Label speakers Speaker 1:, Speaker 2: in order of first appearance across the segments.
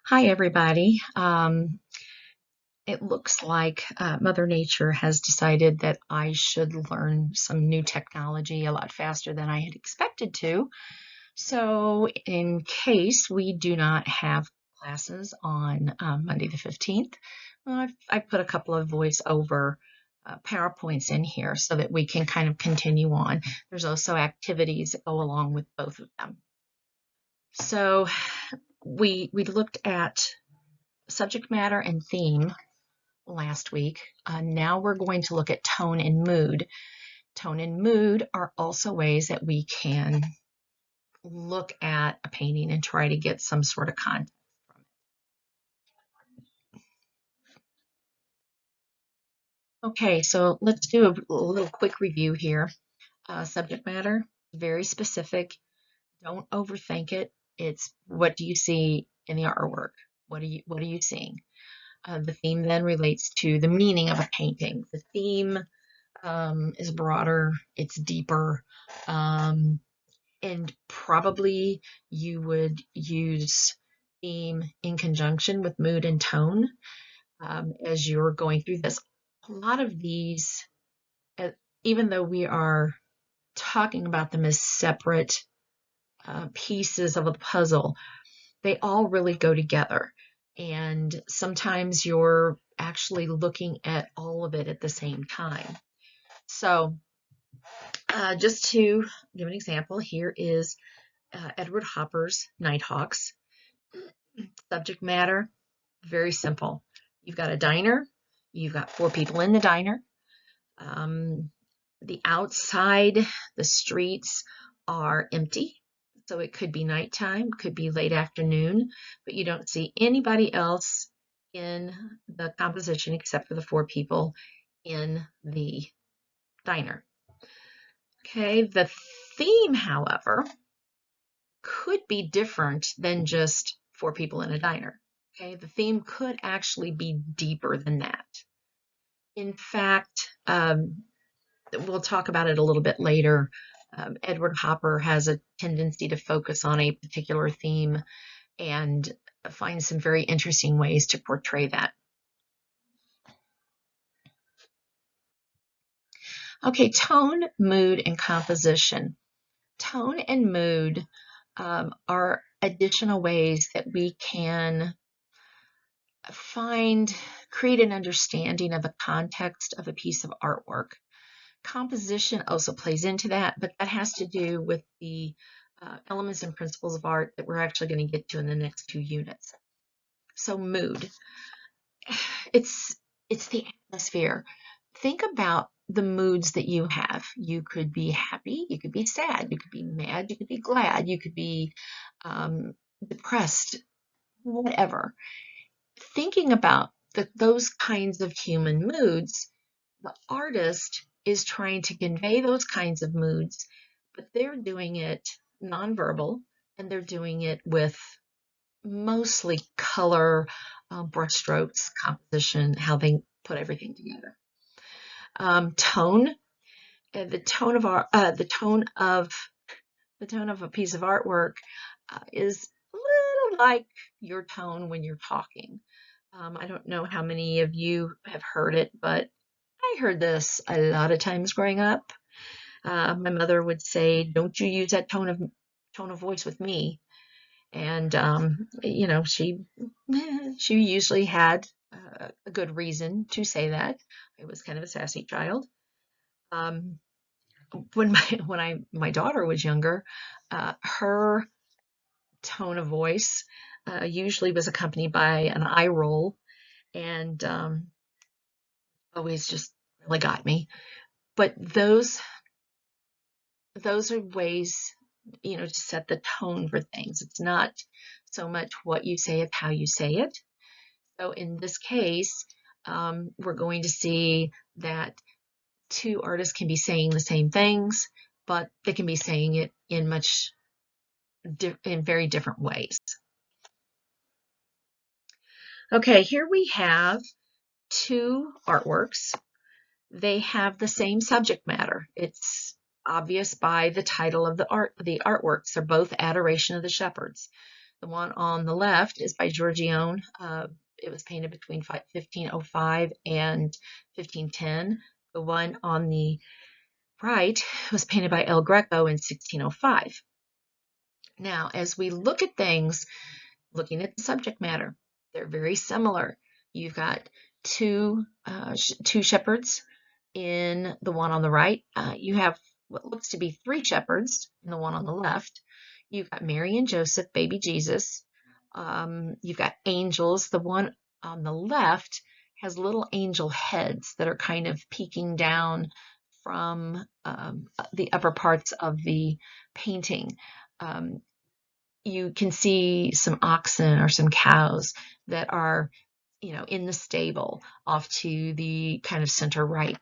Speaker 1: Hi, everybody. It looks like Mother Nature has decided that I should learn some new technology a lot faster than I had expected to. So, in case we do not have classes on Monday the 15th, I've put a couple of voiceover PowerPoints in here so that we can kind of continue on. There's also activities that go along with both of them. So, we looked at subject matter and theme last week. Now we're going to look at tone and mood. Tone and mood are also ways that we can look at a painting and try to get some sort of context from it. Okay, so let's do a little quick review here. Subject matter, very specific. Don't overthink it. It's what do you see in the artwork? What are you seeing? The theme then relates to the meaning of a painting. The theme is broader, it's deeper, and probably you would use theme in conjunction with mood and tone as you're going through this. A lot of these, uh, even though we are talking about them as separate pieces of a puzzle, they all really go together. And sometimes you're actually looking at all of it at the same time. So, just to give an example, here is Edward Hopper's Nighthawks. Subject matter, very simple. You've got a diner, you've got four people in the diner. The outside, the streets are empty. So it could be nighttime, could be late afternoon, but you don't see anybody else in the composition except for the four people in the diner. Okay, the theme, however, could be different than just four people in a diner. Okay, the theme could actually be deeper than that. In fact, we'll talk about it a little bit later. Edward Hopper has a tendency to focus on a particular theme and find some very interesting ways to portray that. Okay, tone, mood, and composition. Tone and mood are additional ways that we can create an understanding of the context of a piece of artwork. Composition also plays into that, but that has to do with the elements and principles of art that we're actually going to get to in the next two units. So mood, it's the atmosphere. Think about the moods that you have. You could be happy, you could be sad, you could be mad, you could be glad, you could be depressed, whatever. Thinking about those kinds of human moods, the artist is trying to convey those kinds of moods, but they're doing it nonverbal and they're doing it with mostly color, brushstrokes, composition, how they put everything together. Tone, the tone of the tone of a piece of artwork is a little like your tone when you're talking. I don't know how many of you have heard it, but I heard this a lot of times growing up. My mother would say, "Don't you use that tone of voice with me." And she usually had a good reason to say that. I was kind of a sassy child. Um, when my daughter was younger, her tone of voice usually was accompanied by an eye roll, and always just really got me. But those are ways, to set the tone for things. It's not so much what you say, it's how you say it. So in this case, we're going to see that two artists can be saying the same things, but they can be saying it in very different ways. Okay, here we have two artworks. They have the same subject matter. It's obvious by the title of the artworks. They're both Adoration of the Shepherds. The one on the left is by Giorgione. It was painted between 1505 and 1510. The one on the right was painted by El Greco in 1605. Now, as we look at things, looking at the subject matter, they're very similar. You've got two shepherds in the one on the right. You have what looks to be three shepherds in the one on the left. You've got Mary and Joseph, baby Jesus. You've got angels. The one on the left has little angel heads that are kind of peeking down from the upper parts of the painting. You can see some oxen or some cows that are, in the stable off to the kind of center right.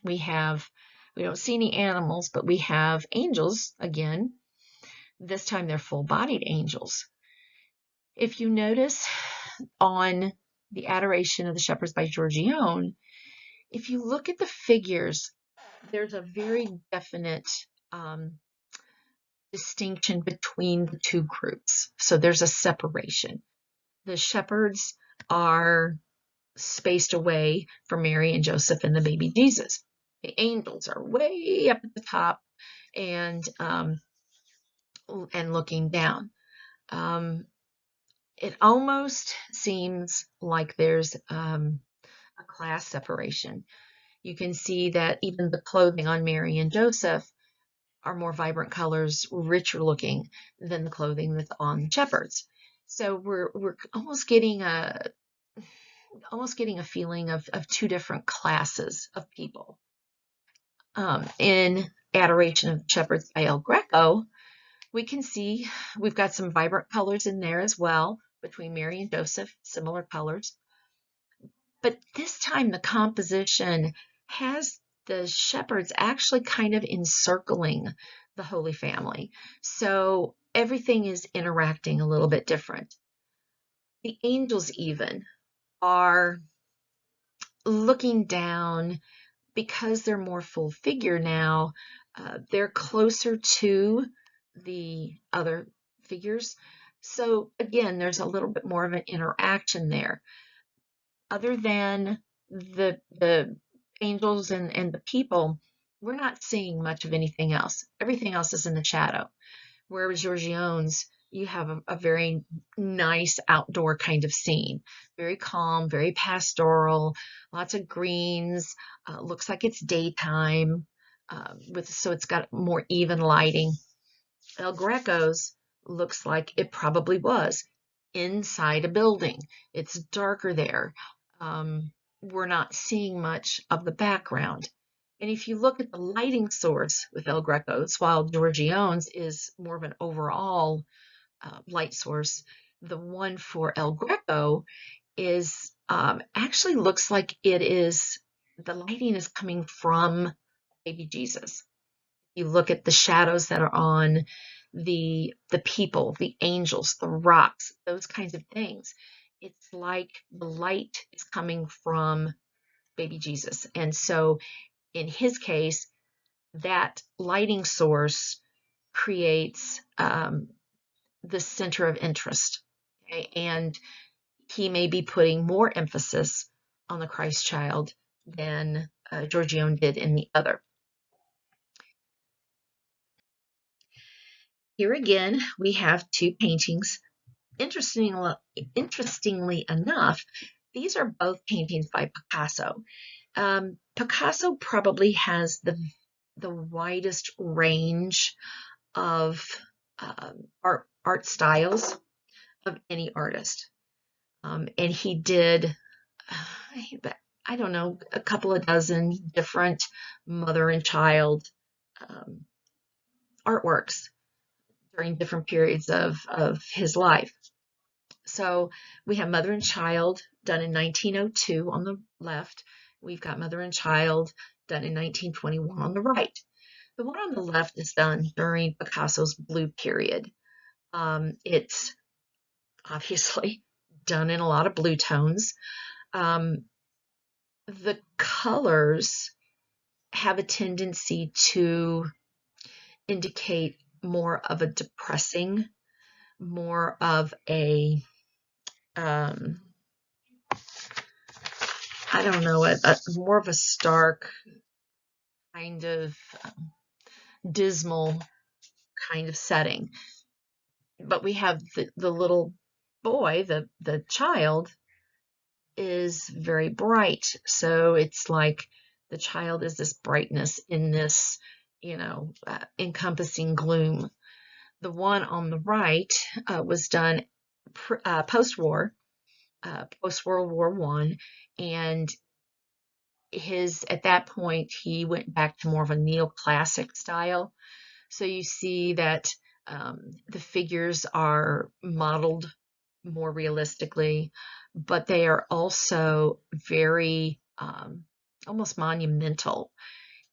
Speaker 1: We don't see any animals, but we have angels again. This time they're full-bodied angels. If you notice on the Adoration of the Shepherds by Giorgione, if you look at the figures, there's a very definite distinction between the two groups. So there's a separation. The shepherds are spaced away from Mary and Joseph and the baby Jesus. The angels are way up at the top and looking down. It almost seems like there's a class separation. You can see that even the clothing on Mary and Joseph are more vibrant colors, richer looking than the clothing that's on the shepherds. So we're almost getting a feeling of two different classes of people. In Adoration of the Shepherds by El Greco, we can see we've got some vibrant colors in there as well between Mary and Joseph, similar colors. But this time the composition has the shepherds actually kind of encircling the Holy Family. So everything is interacting a little bit different. The angels even are looking down because they're more full figure now. They're closer to the other figures. So again, there's a little bit more of an interaction there. Other than the angels and the people, we're not seeing much of anything else. Everything else is in the shadow. Whereas Giorgione's, you have a very nice outdoor kind of scene. Very calm, very pastoral, lots of greens. Looks like it's daytime, so it's got more even lighting. El Greco's looks like it probably was inside a building. It's darker there. We're not seeing much of the background. And if you look at the lighting source with El Greco's, while Giorgione's is more of an overall light source, the one for El Greco is actually looks like the lighting is coming from baby Jesus. You look at the shadows that are on the people, the angels, the rocks, those kinds of things. It's like the light is coming from baby Jesus. And so in his case, that lighting source creates the center of interest. Okay? And he may be putting more emphasis on the Christ child than Giorgione did in the other. Here again, we have two paintings. Interestingly enough, these are both paintings by Picasso. Picasso probably has the widest range of art styles of any artist. And he did, I don't know, a couple of dozen different mother and child artworks during different periods of his life. So we have Mother and Child done in 1902 on the left. We've got Mother and Child done in 1921 on the right. The one on the left is done during Picasso's blue period. It's obviously done in a lot of blue tones. The colors have a tendency to indicate more of a depressing more of a, I don't know, more of a stark kind of dismal kind of setting. But we have the little boy, the child, is very bright. So it's like the child is this brightness in this, encompassing gloom. The one on the right was done post-war, post-World War I, and at that point he went back to more of a neoclassic style. So you see that the figures are modeled more realistically, but they are also very almost monumental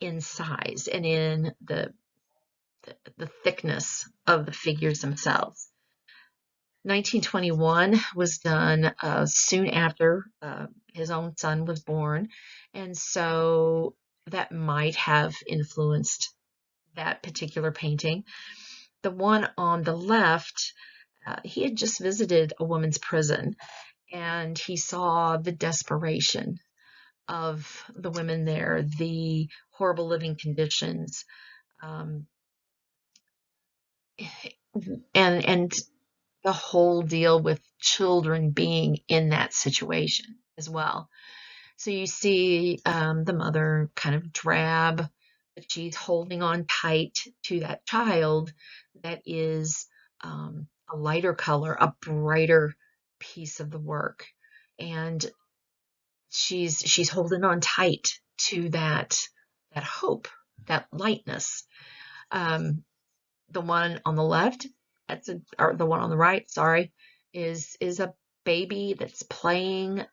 Speaker 1: in size and in the thickness of the figures themselves. 1921 was done soon after his own son was born, and so that might have influenced that particular painting. The one on the left, he had just visited a women's prison, and he saw the desperation of the women there, the horrible living conditions, um, and the whole deal with children being in that situation as well. So you see the mother kind of drab, but she's holding on tight to that child that is a lighter color, a brighter piece of the work. And she's holding on tight to that hope, that lightness. The one on the left, or the one on the right, sorry, is a baby that's playing.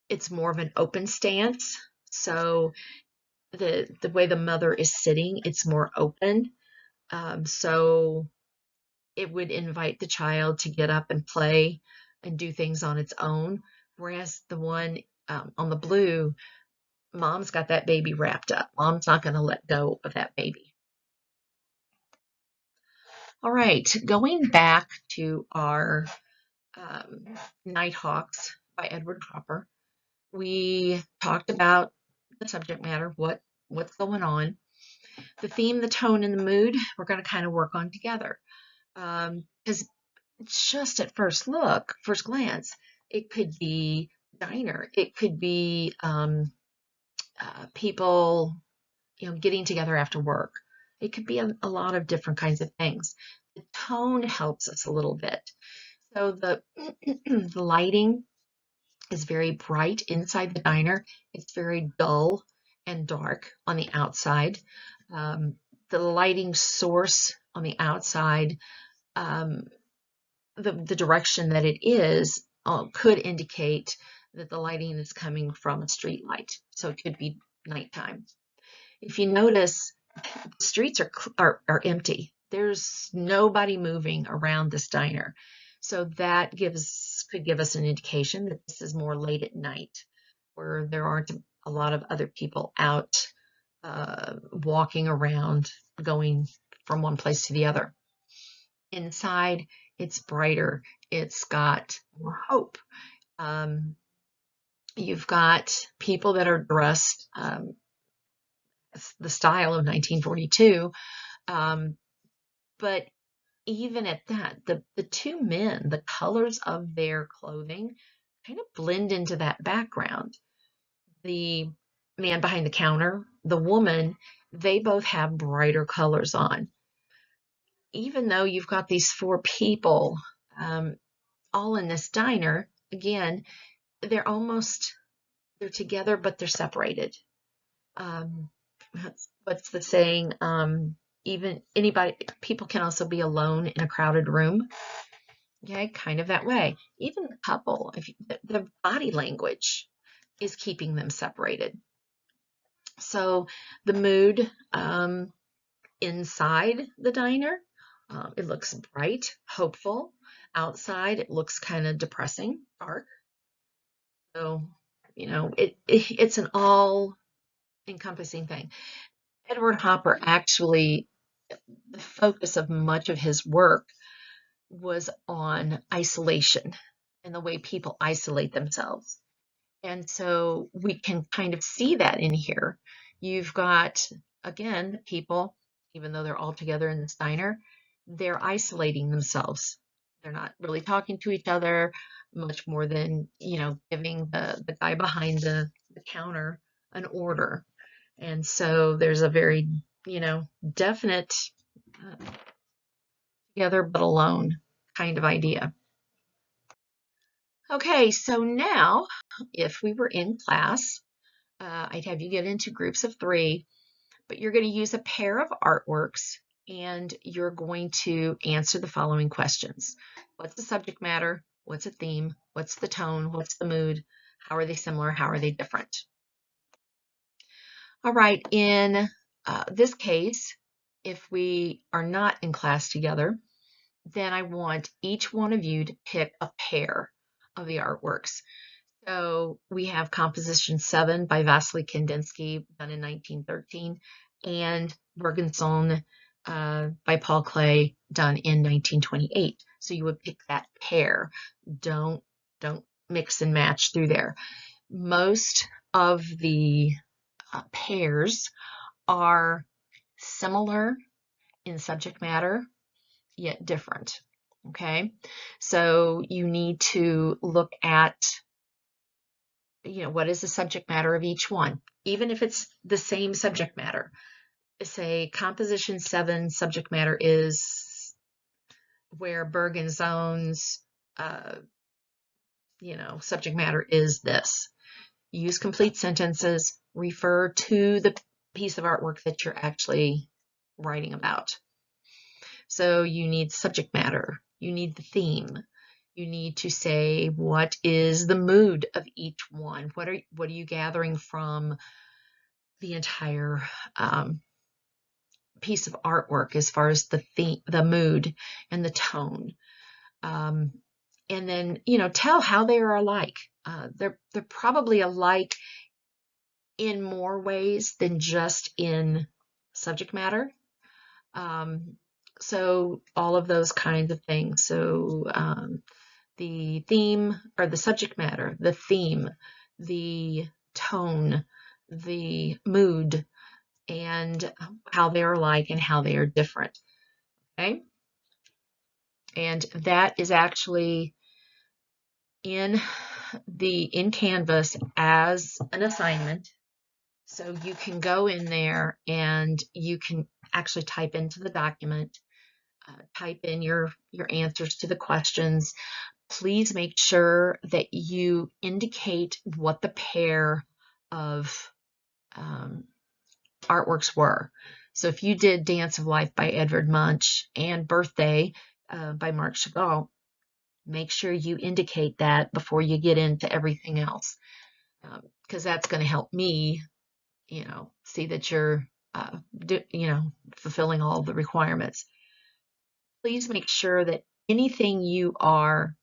Speaker 1: It's more of an open stance. So the way the mother is sitting, it's more open. So it would invite the child to get up and play and do things on its own. Whereas the one on the blue, mom's got that baby wrapped up. Mom's not going to let go of that baby. All right, going back to our Nighthawks by Edward Hopper, we talked about the subject matter, what's going on. The theme, the tone, and the mood, we're going to kind of work on together. Because just at first glance, it could be diner, it could be people, getting together after work. It could be a lot of different kinds of things. The tone helps us a little bit. So the the lighting is very bright inside the diner. It's very dull and dark on the outside. The lighting source on the outside, um, the direction that it is, could indicate that the lighting is coming from a street light. So it could be nighttime. If you notice, the streets are empty. There's nobody moving around this diner. So that could give us an indication that this is more late at night, where there aren't a lot of other people out walking around, going from one place to the other. Inside, it's brighter. It's got more hope. You've got people that are dressed the style of 1942, but even at that, the two men, the colors of their clothing kind of blend into that background. The man behind the counter, the woman, they both have brighter colors on. Even though you've got these four people all in this diner, again, they're together, but they're separated. Um, what's the saying? People can also be alone in a crowded room. Okay, kind of that way. Even the couple, the body language is keeping them separated. So the mood inside the diner, it looks bright, hopeful. Outside, it looks kind of depressing, dark. So, it's an all-encompassing thing. Edward Hopper actually the focus of much of his work was on isolation and the way people isolate themselves. And so we can kind of see that in here. You've got, again, people, even though they're all together in this diner, they're isolating themselves. They're not really talking to each other much more than, giving the guy behind the counter an order. And so there's a very, definite together but alone kind of idea. Okay, so now if we were in class, I'd have you get into groups of 3, but you're going to use a pair of artworks and you're going to answer the following questions. What's the subject matter? What's a theme? What's the tone? What's the mood? How are they similar? How are they different? All right, in this case, if we are not in class together, then I want each one of you to pick a pair of the artworks. So we have Composition 7 by Vasily Kandinsky, done in 1913, and Bergson by Paul Klee, done in 1928. So you would pick that pair. Don't mix and match through there. Most of the pairs are similar in subject matter, yet different. Okay, so you need to look at, what is the subject matter of each one, even if it's the same subject matter. Say Composition 7 subject matter is where Bergson's subject matter is this. Use complete sentences, refer to the piece of artwork that you're actually writing about. So you need subject matter, you need the theme, you need to say what is the mood of each one. What are you gathering from the entire piece of artwork as far as the theme, the mood, and the tone. And then tell how they are alike. They're probably alike in more ways than just in subject matter. So all of those kinds of things. So the theme or the subject matter, the theme, the tone, the mood, and how they're alike and how they are different. Okay. And that is actually in Canvas as an assignment. So you can go in there and you can actually type into the document, type in your answers to the questions. Please make sure that you indicate what the pair of artworks were. So if you did Dance of Life by Edvard Munch and Birthday by Marc Chagall, make sure you indicate that before you get into everything else, because that's going to help me, see that you're, fulfilling all the requirements. Please make sure that anything you are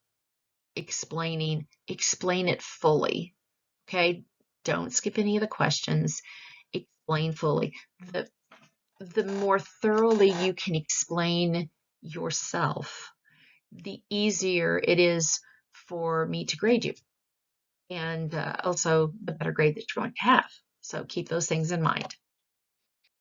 Speaker 1: explaining, explain it fully. Okay? Don't skip any of the questions. Explain fully. The more thoroughly you can explain yourself, the easier it is for me to grade you, and also the better grade that you're going to have. So keep those things in mind.